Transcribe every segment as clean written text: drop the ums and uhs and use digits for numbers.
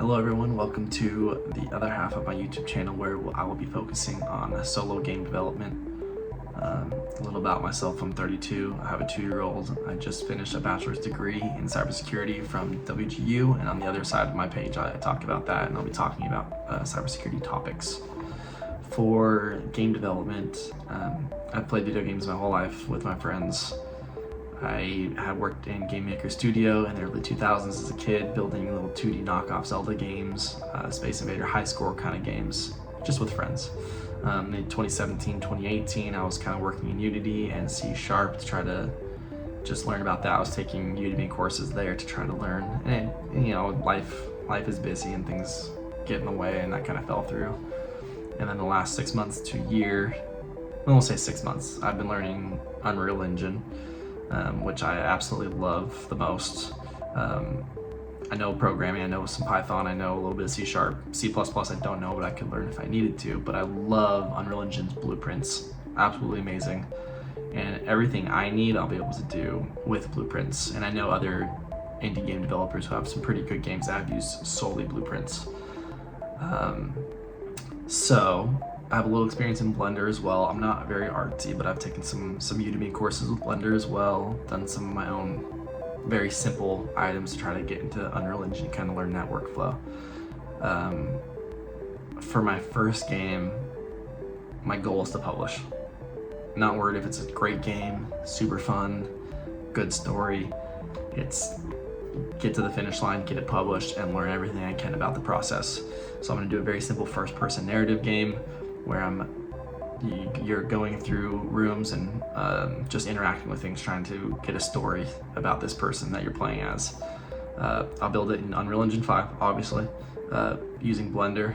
Hello everyone, welcome to the other half of my YouTube channel where I will be focusing on solo game development. A little about myself, I'm 32, I have a 2-year-old. I just finished a bachelor's degree in cybersecurity from WGU, and on the other side of my page I talk about that, and I'll be talking about cybersecurity topics. For game development, I've played video games my whole life with my friends. I have worked in Game Maker Studio in the early 2000s as a kid, building little 2D knockoff Zelda games, Space Invader high score kind of games, just with friends. In 2017, 2018, I was kind of working in Unity and C# to try to just learn about that. I was taking Udemy courses there to try to learn, and you know, life is busy and things get in the way, and that kind of fell through. And then the last 6 months to a year, I won't say 6 months, I've been learning Unreal Engine, which I absolutely love the most. I know programming, I know some Python, I know a little bit of C#. C++ I don't know, but I could learn if I needed to. But I love Unreal Engine's blueprints, absolutely amazing. And everything I need, I'll be able to do with blueprints. And I know other indie game developers who have some pretty good games that have used solely blueprints. So I have a little experience in Blender as well. I'm not very artsy, but I've taken some Udemy courses with Blender as well, done some of my own very simple items to try to get into Unreal Engine and kind of learn that workflow. For my first game, my goal is to publish. Not worried if it's a great game, super fun, good story. It's get to the finish line, get it published, and learn everything I can about the process. So I'm going to do a very simple first-person narrative game where you're going through rooms and just interacting with things, trying to get a story about this person that you're playing as. I'll build it in Unreal Engine 5, obviously. Using Blender,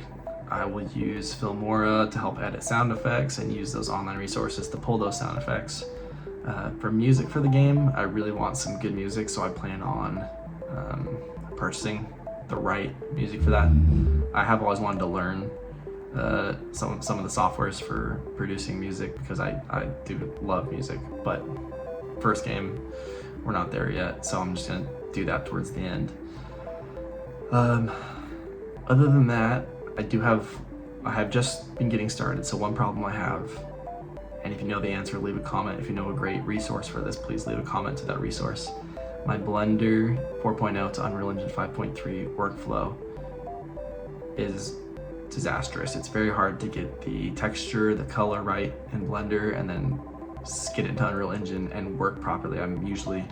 I will use Filmora to help edit sound effects and use those online resources to pull those sound effects. For music for the game, I really want some good music, so I plan on purchasing the right music for that. I have always wanted to learn some of the softwares for producing music because I do love music, but first game, we're not there yet, so I'm just gonna do that towards the end. Other than that, I have just been getting started, so one problem I have, and if you know the answer, leave a comment. If you know a great resource for this, please leave a comment to that resource. My Blender 4.0 to Unreal Engine 5.3 workflow is disastrous. It's very hard to get the texture, the color right in Blender, and then get it into Unreal Engine and work properly. I'm usually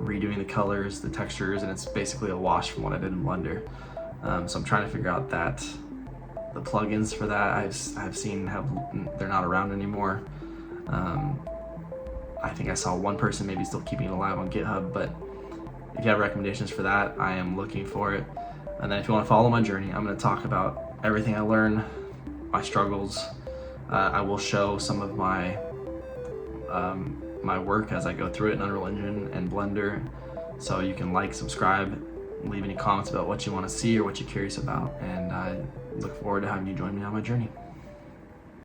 redoing the colors, the textures, and it's basically a wash from what I did in Blender. So I'm trying to figure out that. The plugins for that I've seen they're not around anymore. I think I saw one person maybe still keeping it alive on GitHub, but if you have recommendations for that, I am looking for it. And then if you want to follow my journey, I'm going to talk about everything I learn, my struggles. I will show some of my my work as I go through it in Unreal Engine and Blender. So you can like, subscribe, leave any comments about what you want to see or what you're curious about. And I look forward to having you join me on my journey.